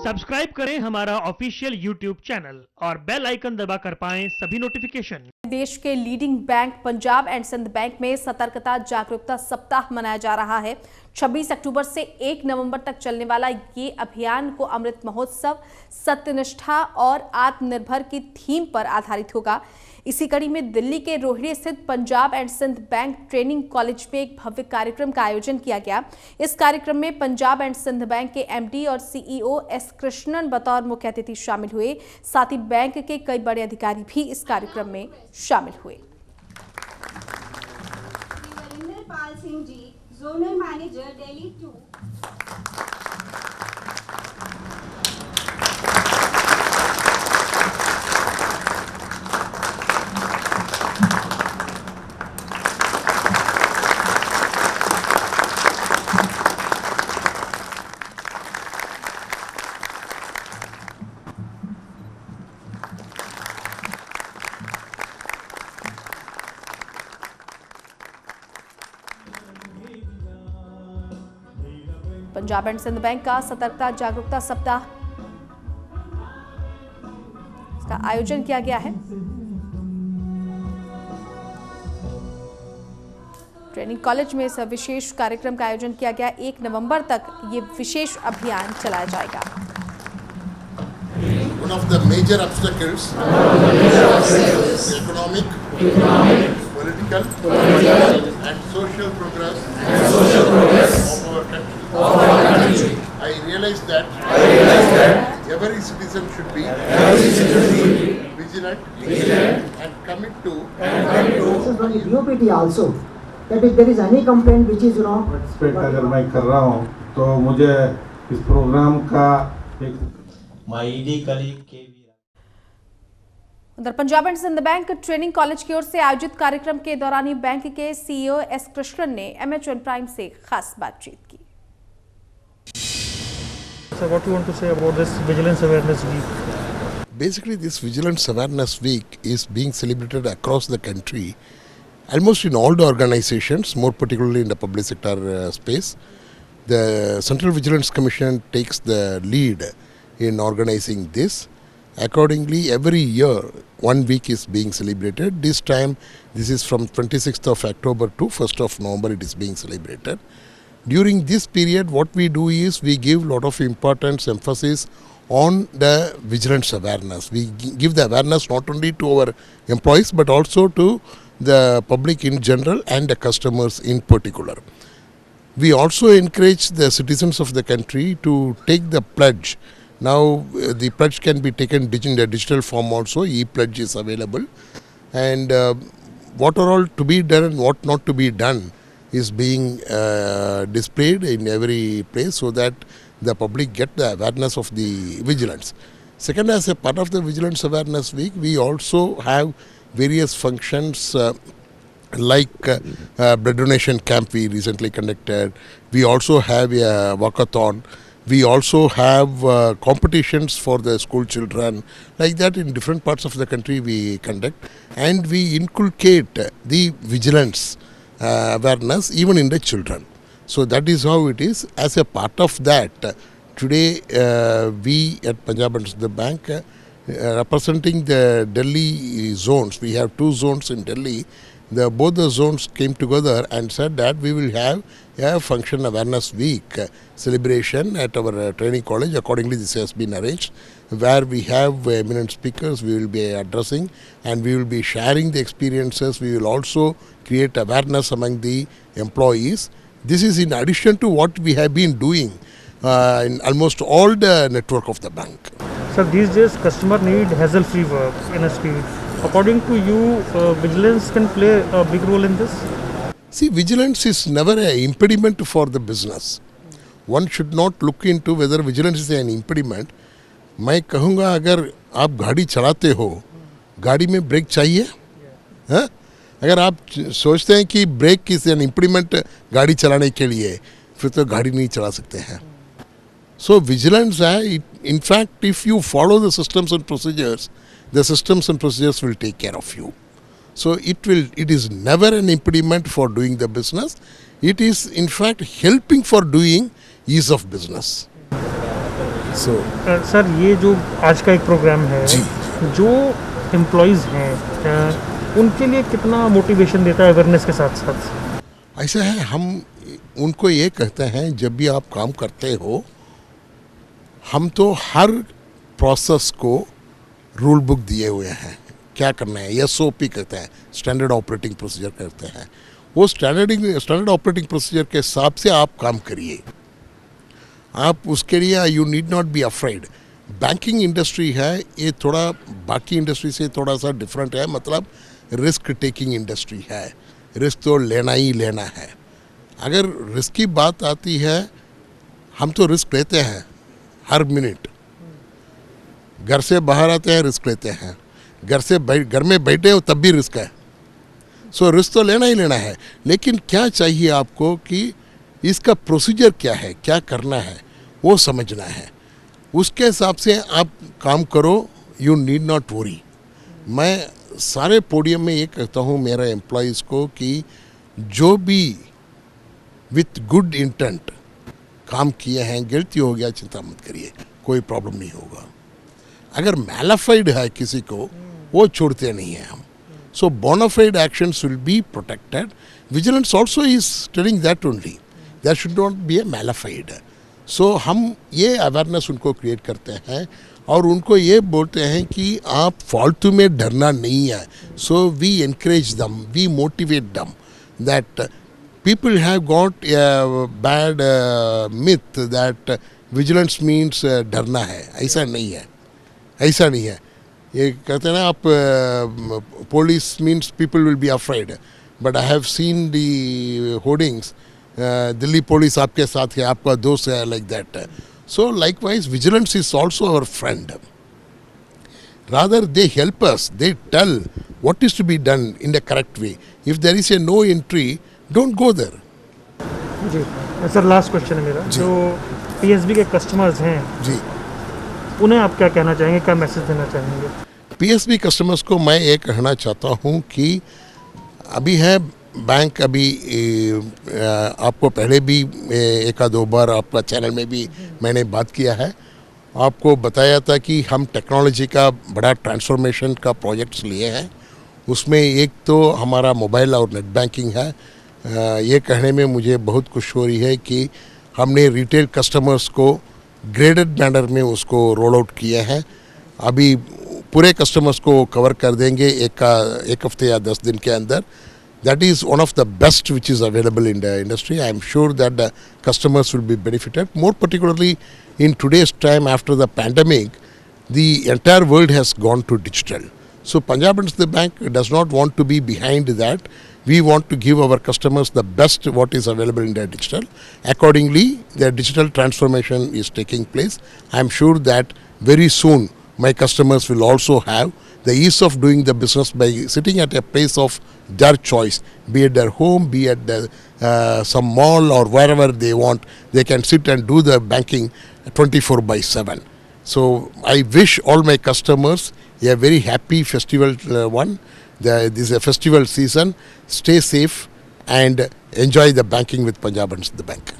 Subscribe करें हमारा official YouTube channel और बेल आइकन दबाकर पाएं सभी नोटिफिकेशन। देश के leading bank Punjab and Sind bank में सतर्कता जागरूकता सप्ताह मनाया जा रहा है। 26 अक्टूबर से 1 नवंबर तक चलने वाला ये अभियान को अमृत महोत्सव, सत्यनिष्ठा और आत्मनिर्भर की थीम पर आधारित होगा। इसी कड़ी में दिल्ली के रोहिणी स्थित Punjab and Sind bank training college में एक भव्य कार्यक्रम का आयोजन किया गया। इस कार्यक्रम में पंजाब एंड सिंध बैंक के एमडी और सीईओ एस कृष्णन बतौर मुख्य अतिथि शामिल हुए। साथ ही बैंक के कई बड़े अधिकारी भी इस कार्यक्रम में शामिल हुए। Indrapal Singh ji, zonal manager Delhi 2। Punjab and Sind bank का सतर्कता जागरूकता सप्ताह का आयोजन किया गया है। ट्रेनिंग कॉलेज में इस विशेष कार्यक्रम का आयोजन किया गया। 1 नवंबर तक ये विशेष अभियान चलाया जाएगा। One of the major obstacles, economic, political, and social progress of our country. I realize that every citizen should be vigilant and commit to. This is from UPT also. That if there is any complaint which is participate अगर मैं कर रहा हूँ तो मुझे इस programme का एक माईडी कलीग के उधर Punjab and Sind bank training college की ओर से आयोजित कार्यक्रम के दौरान ही बैंक के सीईओ एस कृष्णन ने MHN प्राइम से खास बातचीत की। So what you want to say about this Vigilance Awareness Week? Basically, this Vigilance Awareness Week is being celebrated across the country, almost in all the organizations, more particularly in the public sector space. The Central Vigilance Commission takes the lead in organizing this. Accordingly, every year, 1 week is being celebrated. This time, this is from 26th of October to 1st of November, it is being celebrated. During this period, what we do is we give a lot of importance, emphasis on the vigilance awareness. We give the awareness not only to our employees, but also to the public in general and the customers in particular. We also encourage the citizens of the country to take the pledge. Now the pledge can be taken in the digital form also, e-pledge is available, and what are all to be done and what not to be done is being displayed in every place so that the public get the awareness of the vigilance. Second, as a part of the Vigilance Awareness Week, we also have various functions like blood donation camp we recently conducted. We also have a walkathon. We also have competitions for the school children. Like that, in different parts of the country we conduct, and we inculcate the vigilance awareness even in the children. So that is how it is. As a part of that, today we at Punjab and Sindh Bank representing the Delhi zones, we have 2 zones in Delhi. Both the zones came together and said that we will have a function awareness week celebration at our training college. Accordingly, this has been arranged, where we have eminent speakers we will be addressing, and we will be sharing the experiences. We will also create awareness among the employees. This is in addition to what we have been doing in almost all the network of the bank. Sir, these days customer need hassle-free work in a speed. According to you, vigilance can play a big role in this? See, vigilance is never an impediment for the business. One should not look into whether vigilance is an impediment. मैं कहूँगा अगर आप गाड़ी चलाते हो, गाड़ी में break चाहिए? हाँ? अगर आप सोचते हैं कि ब्रेक इज एन इम्प्लीमेंट गाड़ी चलाने के लिए, फिर तो गाड़ी नहीं चला सकते हैं. So vigilance है, in fact, if you follow the systems and procedures, the systems and procedures will take care of you. So it is never an impediment for doing the business. It is in fact helping for doing ease of business. So, sir ये जो आज का एक programme है जी। जो employees हैं उनके लिए कितना मोटिवेशन देता है अवेयरनेस के साथ साथ? ऐसा है, हम उनको ये कहते हैं जब भी आप काम करते हो, हम तो हर प्रोसेस को रूल बुक दिए हुए हैं, क्या करना है, SOP कहते हैं, स्टैंडर्ड ऑपरेटिंग प्रोसीजर कहते हैं। वो स्टैंडर्ड ऑपरेटिंग प्रोसीजर के हिसाब से आप काम करिए। आप उसके लिए you need not be afraid. Banking industry है, ये थोड़ा बाकी इंडस्ट्री से थोड़ा सा डिफरेंट है, मतलब रिस्क टेकिंग इंडस्ट्री है, रिस्क तो लेना ही लेना है। अगर रिस्क की बात आती है, हम तो रिस्क लेते हैं हर मिनट। घर से बाहर आते हैं, रिस्क लेते हैं, घर में बैठे हो तब भी रिस्क है। सो रिस्क तो लेना ही लेना है, लेकिन क्या चाहिए आपको कि इसका प्रोसीजर क्या है, क्या करना है, वो समझना है। उसके हिसाब से आप काम करो, यू नीड नॉट वरी। मैं सारे पोडियम में ये कहता हूँ मेरे एम्प्लॉयज़ को कि जो भी विथ गुड इंटेंट काम किए हैं, गलती हो गया, चिंता मत करिए, कोई प्रॉब्लम नहीं होगा। अगर मैलाफाइड है किसी को, वो छोड़ते नहीं हैं हम। So bona fide actions will be protected. Vigilance also is telling that only, there should not be a mala fide. So हम ये अवेयरनेस उनको क्रिएट करते हैं और उनको ये बोलते हैं कि आप फालतू में डरना नहीं है। So we encourage them, we motivate them that people have got a bad myth that vigilance means डरना है। ऐसा नहीं है, ऐसा नहीं है। ये कहते हैं ना आप police means people will be afraid, but I have seen the hoardings, Delhi police आपके साथ है, आपका दोस्त है, like that. So likewise vigilance is also our friend. Rather they help us, they tell what is to be done in the correct way. If there is a no entry, don't go there. जी sir, last question है मेरा। जो PSB के customers हैं जी, उन्हें आप क्या कहना चाहेंगे, क्या मैसेज देना चाहेंगे? PSB कस्टमर्स को मैं ये कहना चाहता हूँ कि अभी है बैंक, अभी आपको पहले भी एक आध बार आपका चैनल में भी मैंने बात किया है, आपको बताया था कि हम टेक्नोलॉजी का बड़ा ट्रांसफॉर्मेशन का प्रोजेक्ट्स लिए हैं। उसमें एक तो हमारा मोबाइल और नेट बैंकिंग है। ये कहने में मुझे बहुत खुशी हो रही है कि हमने रिटेल कस्टमर्स को ग्रेडेड मैनर में उसको रोल आउट किया है। अभी पूरे कस्टमर्स को कवर कर देंगे एक हफ्ते या 10 दिन के अंदर। That is one of the best which is available in the industry. I am sure that the customers will be benefited. More particularly in today's time after the pandemic, the entire world has gone to digital. So Punjab and Sindh Bank does not want to be behind that. We want to give our customers the best what is available in the digital. Accordingly, the digital transformation is taking place. I am sure that very soon my customers will also have the ease of doing the business by sitting at a place of their choice, be it their home, be it some mall or wherever they want. They can sit and do the banking 24/7. So I wish all my customers a very happy festival one. This is a festival season. Stay safe and enjoy the banking with Punjab and Sindh Bank.